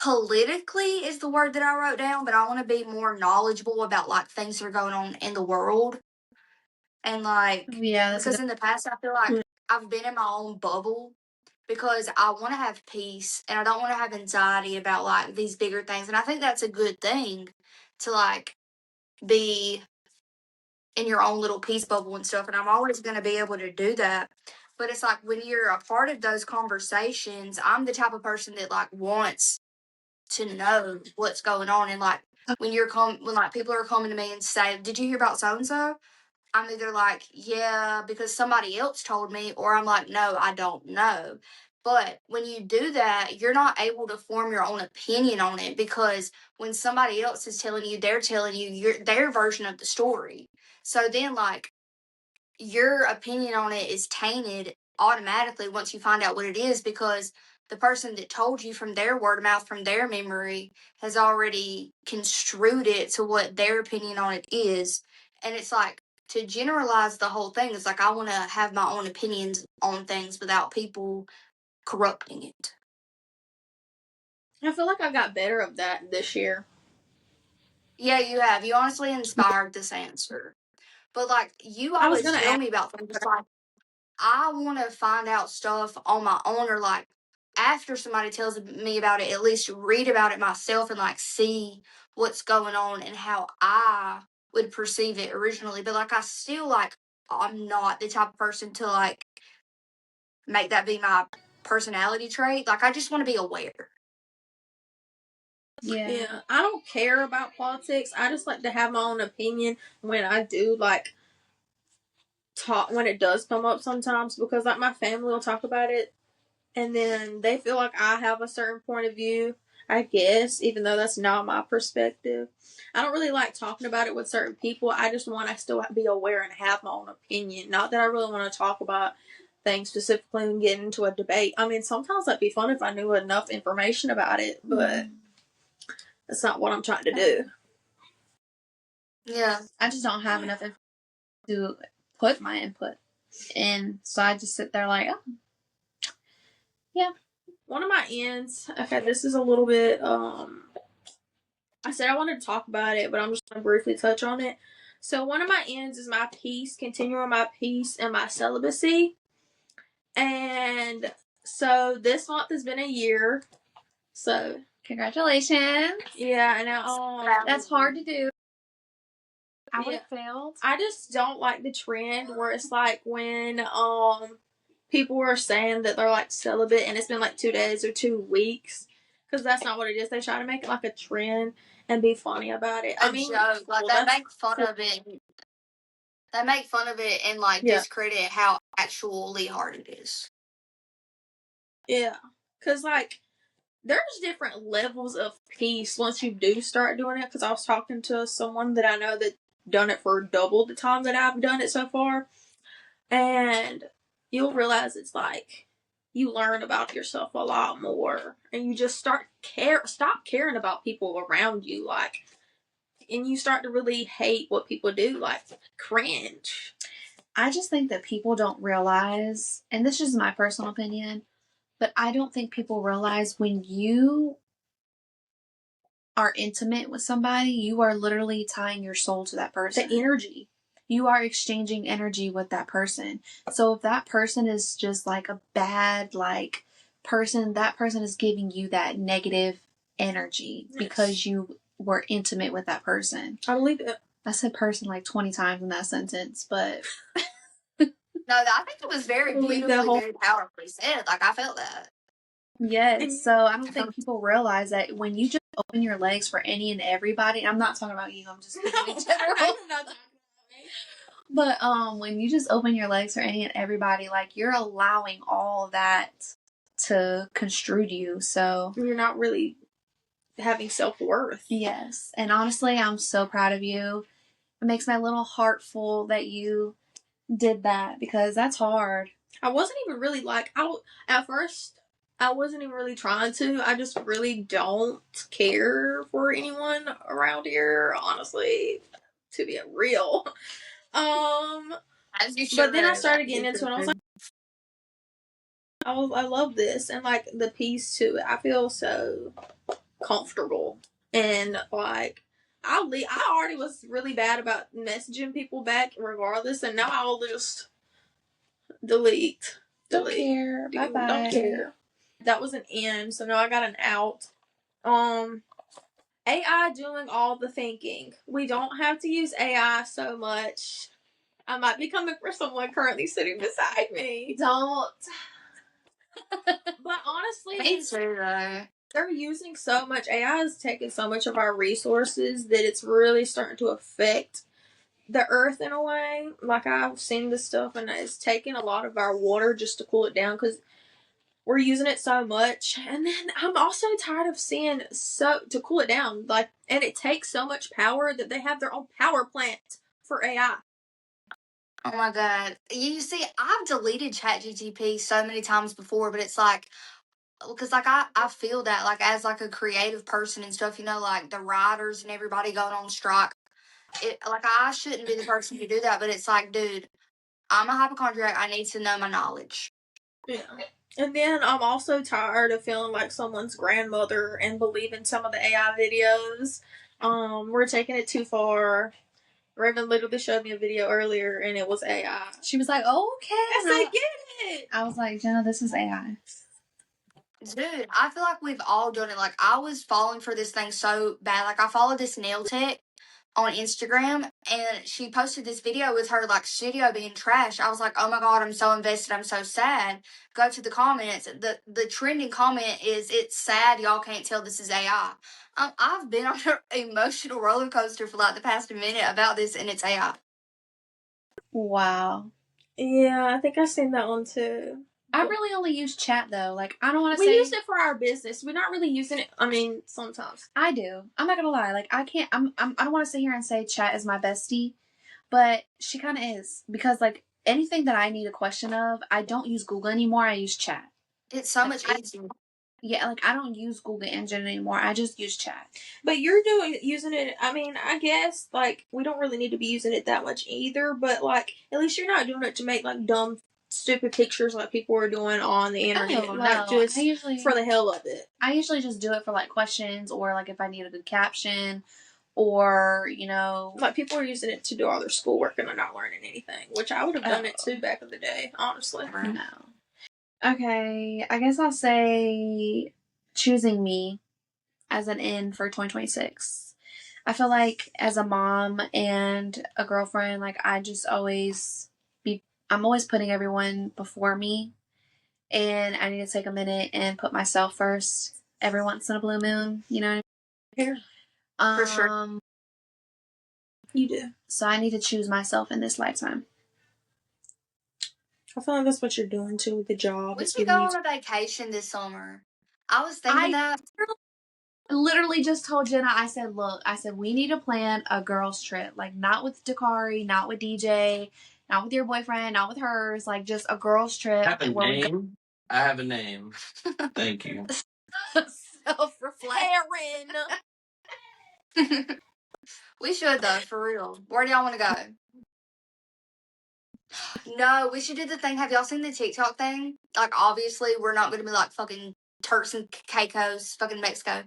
politically is the word that I wrote down, but I want to be more knowledgeable about like things that are going on in the world. And like, Yeah, that's because in the past, I feel like I've been in my own bubble because I want to have peace and I don't want to have anxiety about like these bigger things. And I think that's a good thing to like be in your own little peace bubble and stuff. And I'm always going to be able to do that. But it's like when you're a part of those conversations, I'm the type of person that like wants to know what's going on. And like when when like people are coming to me and say, "Did you hear about so and so?" I'm either like, "Yeah," because somebody else told me, or I'm like, "No, I don't know." But when you do that, you're not able to form your own opinion on it because when somebody else is telling you, they're telling you their version of the story. So then, like, your opinion on it is tainted automatically once you find out what it is because the person that told you from their word of mouth, from their memory, has already construed it to what their opinion on it is. And it's like to generalize the whole thing, it's like I want to have my own opinions on things without people corrupting it. I feel like I got better of that this year. Yeah, you have. You honestly inspired this answer. But like you I was always gonna tell ask. me about things like I want to find out stuff on my own or like after somebody tells me about it, at least read about it myself and like see what's going on and how I would perceive it originally. But like I still like I'm not the type of person to like make that be my personality trait. Like I just want to be aware. Yeah, I don't care about politics. I just like to have my own opinion when I do like talk when it does come up sometimes because like my family will talk about it and then they feel like I have a certain point of view, I guess, even though that's not my perspective. I don't really like talking about it with certain people. I just want to still be aware and have my own opinion. Not that I really want to talk about things specifically and get into a debate. I mean, sometimes that'd be fun if I knew enough information about it, but that's not what I'm trying to do. Yeah. I just don't have enough to put my input in, so I just sit there like, oh, yeah. One of my ends, okay, this is a little bit, I said I wanted to talk about it, but I'm just going to briefly touch on it. So one of my ends is my peace, continuing my peace and my celibacy. And so this month has been a year. So Congratulations. yeah, and That's hard to do. I would Yeah. have failed. I just don't like the trend where it's like when people were saying that they're like celibate and it's been like 2 days or 2 weeks, because that's not what it is. They try to make it like a trend and be funny about it. I mean, Joke. Like well, they make fun of it. They make fun of it and like Yeah. discredit how actually hard it is. Yeah, because like there's different levels of peace once you do start doing it. Because I was talking to someone that I know that done it for double the time that I've done it so far, and you'll realize it's like you learn about yourself a lot more, and you just stop caring about people around you, like, and you start to really hate what people do, like cringe. I just think that people don't realize, and this is my personal opinion, but I don't think people realize when you are intimate with somebody, you are literally tying your soul to that person. The energy. You are exchanging energy with that person. So if that person is just like a bad like person, that person is giving you that negative energy because you were intimate with that person. I believe it. I said person like 20 times in that sentence, but No, I think it was very beautifully, very powerfully said. Like I felt that. yes. So I don't think people realize that when you just open your legs for any and everybody, I'm not talking about you, I'm just speaking in general. But when you just open your legs for any and everybody, like you're allowing all that to construe you. So You're not really having self-worth. Yes. And honestly, I'm so proud of you. It makes my little heart full that you did that because that's hard. I wasn't even really like at first I wasn't even really trying to. I just really don't care for anyone around here, honestly, to be real. As you should. But then I started getting into it and I was like, I love this and like the peace to it. I feel so comfortable. And like I already was really bad about messaging people back regardless, and now I'll just delete. Don't care. Bye bye. Don't care. That was an in, so now I got an out. AI doing all the thinking. We don't have to use AI so much. I might be coming for someone currently sitting beside me. Don't. But honestly, Me too, though. they're using so much. AI has taken so much of our resources that it's really starting to affect the earth in a way. Like, I've seen this stuff, and it's taking a lot of our water just to cool it down because we're using it so much. And then I'm also tired of seeing to cool it down, like, and it takes so much power that they have their own power plant for AI. Oh my God. You see, I've deleted ChatGPT so many times before, but it's like, because like I feel that like as like a creative person and stuff, you know, like the writers and everybody going on strike. Like I shouldn't be the person to do that, but it's like, dude, I'm a hypochondriac. I need to know my knowledge. Yeah. And then I'm also tired of feeling like someone's grandmother and believing some of the AI videos. We're taking it too far. Raven literally showed me a video earlier, and it was AI. She was like, "Oh, okay." I said, "Get it." I was like, "Jenna, this is AI." Dude, I feel like we've all done it. Like I was falling for this thing so bad. Like I followed this nail tech on Instagram, and she posted this video with her like studio being trash. I was like, oh my God, I'm so invested. I'm so sad. Go to the comments. The trending comment is, it's sad y'all can't tell this is AI. I've been on an emotional roller coaster for like the past minute about this, and it's AI. Wow. Yeah, I think I've seen that one too. I really only use chat though. Like, I don't want to We say. use it for our business. We're not really using it. I mean, sometimes. I do. I'm not gonna lie. Like, I can't. I don't want to sit here and say chat is my bestie, but she kind of is, because like anything that I need a question of, I don't use Google anymore. I use chat. It's so much easier. Yeah, like I don't use Google Engine anymore. I just use chat. But you're using it. I mean, I guess like we don't really need to be using it that much either. But like, at least you're not doing it to make like dumb, stupid pictures like people are doing on the internet. Oh, Like no. just for the hell of it. I usually just do it for like questions, or like if I need a good caption, or you know, like people are using it to do all their schoolwork and they're not learning anything. Which I would have done it too back in the day, honestly. No. Okay, I guess I'll say choosing me as an in for 2026. I feel like as a mom and a girlfriend, like I'm always putting everyone before me, and I need to take a minute and put myself first every once in a blue moon, you know? Yeah. For sure. You do. So I need to choose myself in this lifetime. I feel like that's what you're doing too with the job. We should go on a vacation this summer. I was thinking that. I literally just told Jenna, I said, we need to plan a girls' trip. Like, not with Dakari, not with DJ, not with your boyfriend, not with hers. Like, just a girls' trip. I have a name. I have a name. Thank you. Self-reflect. Karen. We should though, for real. Where do y'all want to go? No, we should do the thing. Have y'all seen the TikTok thing? Like, obviously, we're not going to be like fucking Turks and Caicos, fucking Mexico.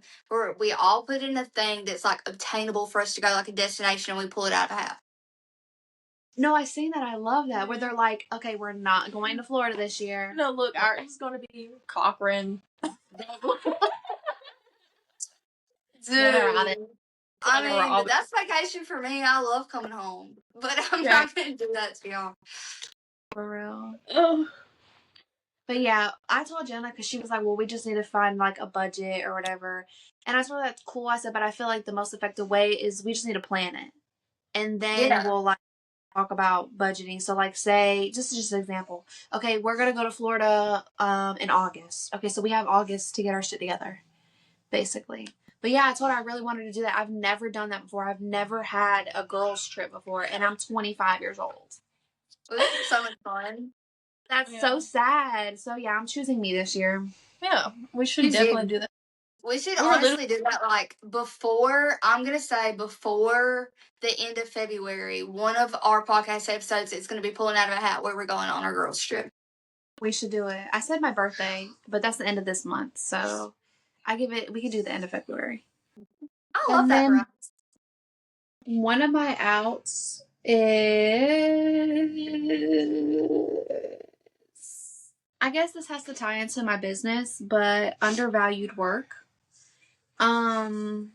We all put in a thing that's like obtainable for us to go, like a destination, and we pull it out of a hat. No, I seen that. I love that. Where they're like, okay, we're not going to Florida this year. No, look, ours is going to be Cochrane. Dude. I mean, that's vacation for me. I love coming home. But I'm not going to do that to y'all. For real. Oh. But yeah, I told Jenna, because she was like, well, we just need to find like a budget or whatever. And I told her that's cool. I said, but I feel like the most effective way is we just need to plan it. And then we'll like talk about budgeting. So like say, just an example. Okay, we're going to go to Florida in August. Okay, so we have August to get our shit together, basically. But yeah, I told her I really wanted to do that. I've never done that before. I've never had a girls' trip before, and I'm 25 years old. Well, this is so much fun. That's so sad. So yeah, I'm choosing me this year. Yeah, we should definitely do that. We should honestly do that like before the end of February. One of our podcast episodes is going to be pulling out of a hat where we're going on our girls' trip. We should do it. I said my birthday, but that's the end of this month, so We could do the end of February. I love And that for then us. one of my outs is, I guess this has to tie into my business, but undervalued work. No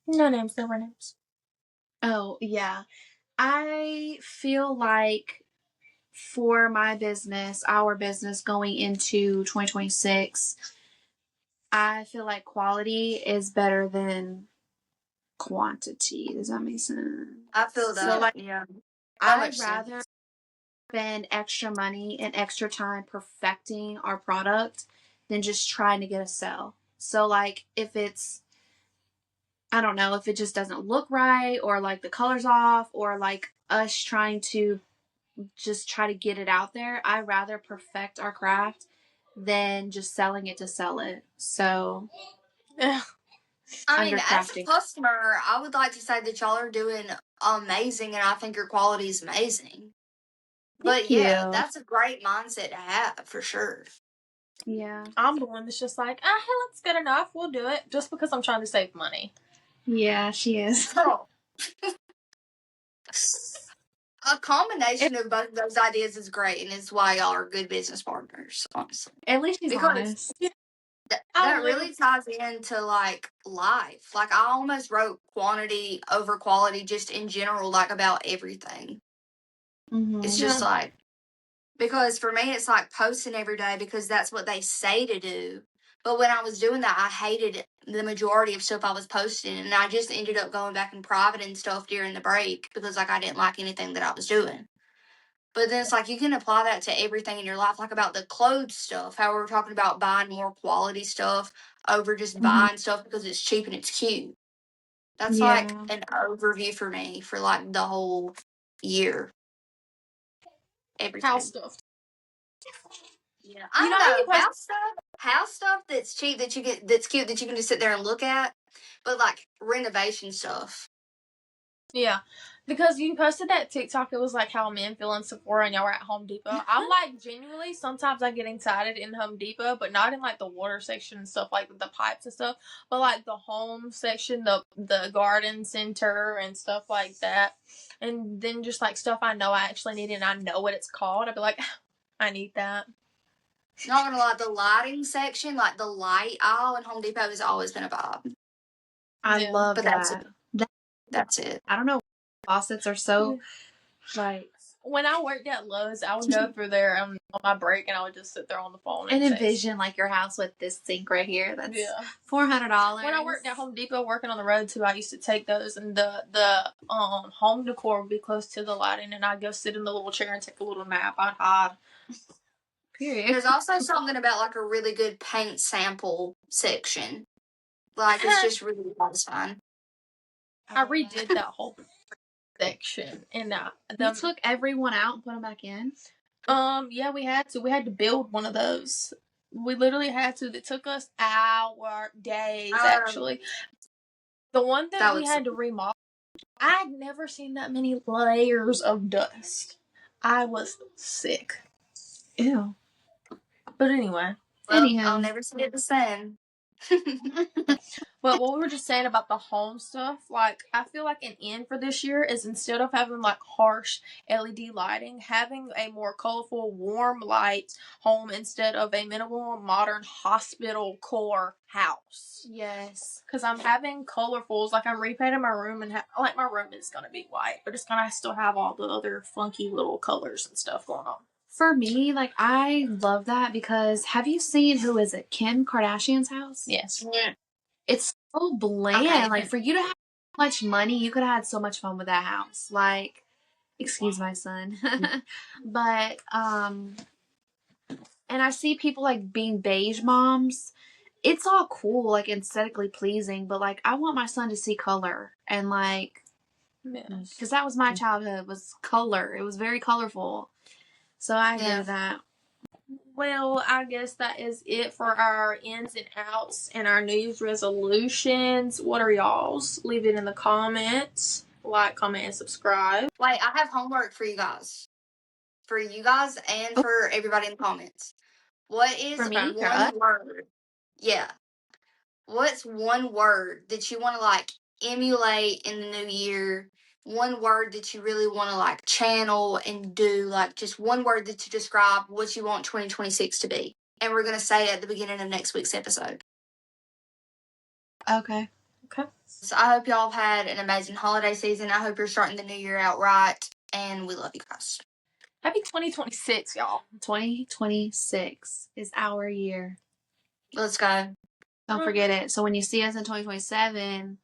names, no names. Oh, yeah. I feel like for my business, our business going into 2026, I feel like quality is better than quantity. Does that make sense? I feel that. So, like, Yeah. I'd rather spend extra money and extra time perfecting our product than just trying to get a sell. So, like, if it's, I don't know, if it just doesn't look right, or like the color's off, or like us trying to just try to get it out there, I'd rather perfect our craft than just selling it to sell it. So, I mean, as a undercrafting. customer, I would like to say that y'all are doing amazing, and I think your quality is amazing. But yeah, you. that's a great mindset to have for sure. Yeah. I'm the one that's just like, hell, it's good enough. We'll do it just because I'm trying to save money. Yeah, she is. So, a combination of both of those ideas is great, and it's why y'all are good business partners, honestly. At least she's Because honest. that really ties into like life. Like I almost wrote quantity over quality just in general, like about everything. Mm-hmm. It's just like, because for me, it's like posting every day because that's what they say to do. But when I was doing that, I hated the majority of stuff I was posting. And I just ended up going back in private and stuff during the break because like I didn't like anything that I was doing. But then it's like you can apply that to everything in your life, like about the clothes stuff, how we're talking about buying more quality stuff over just buying stuff because it's cheap and it's cute. That's like an overview for me for like the whole year. Everything. House stuff. Yeah, I don't know. House stuff that's cheap that you get, that's cute that you can just sit there and look at, but like renovation stuff. Yeah, because you posted that TikTok. It was like how men feel in Sephora, and y'all were at Home Depot. I'm like, genuinely, sometimes I get excited in Home Depot, but not in like the water section and stuff, like the pipes and stuff, but like the home section, the garden center and stuff like that. And then just like stuff I know I actually need and I know what it's called. I'd be like, I need that. Not gonna lie, the lighting section, like the light aisle in Home Depot, has always been a vibe. I love but that. That's it. I don't know. Faucets are so like. When I worked at Lowe's, I would go through there on my break, and I would just sit there on the phone and envision like your house with this sink right here. That's $400. When I worked at Home Depot working on the road too, I used to take those, and the home decor would be close to the lighting, and I'd go sit in the little chair and take a little nap. I'd hide. Period. There's also something about like a really good paint sample section. Like it's just really satisfying. I redid that whole section, and you took everyone out and put them back in. Yeah, we had to. We had to build one of those. We literally had to. It took us days, actually. The one that we had to remodel, I'd never seen that many layers of dust. I was sick. Ew. But anyway. Well, I'll never see it the same. But what we were just saying about the home stuff, like, I feel like an end for this year is instead of having, like, harsh LED lighting, having a more colorful, warm light home instead of a minimal, modern hospital core house. Yes. Because I'm having colorfuls. Like, I'm repainting my room, and, like, my room is going to be white, but it's going to still have all the other funky little colors and stuff going on. For me, like, I love that because have you seen, who is it, Kim Kardashian's house? Yes. Yeah. It's so bland. Okay. Like, for you to have so much money, you could have had so much fun with that house. Like, excuse my son. But, and I see people, like, being beige moms. It's all cool, like, aesthetically pleasing, but, like, I want my son to see color. And, like, because that was my childhood, was color. It was very colorful. So I get that. Well, I guess that is it for our ins and outs and our New Year's resolutions. What are y'all's? Leave it in the comments. Like, comment, and subscribe. Wait, I have homework for you guys. For you guys and for everybody in the comments. What is for me, one word? Yeah. What's one word that you want to like emulate in the new year? One word that you really want to like channel and do, like just one word that to describe what you want 2026 to be. And we're going to say it at the beginning of next week's episode. Okay. So I hope y'all have had an amazing holiday season. I hope you're starting the new year out right. And we love you guys. Happy 2026, y'all. 2026 is our year. Let's go. Don't forget it. So when you see us in 2027,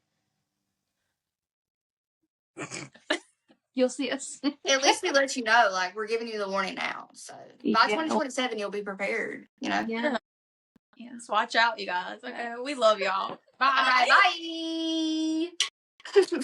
you'll see us. At least we let you know, like, we're giving you the warning now. So by 2027, you'll be prepared, you know? Yeah. So watch out, you guys. Okay, we love y'all. Bye. All right, bye.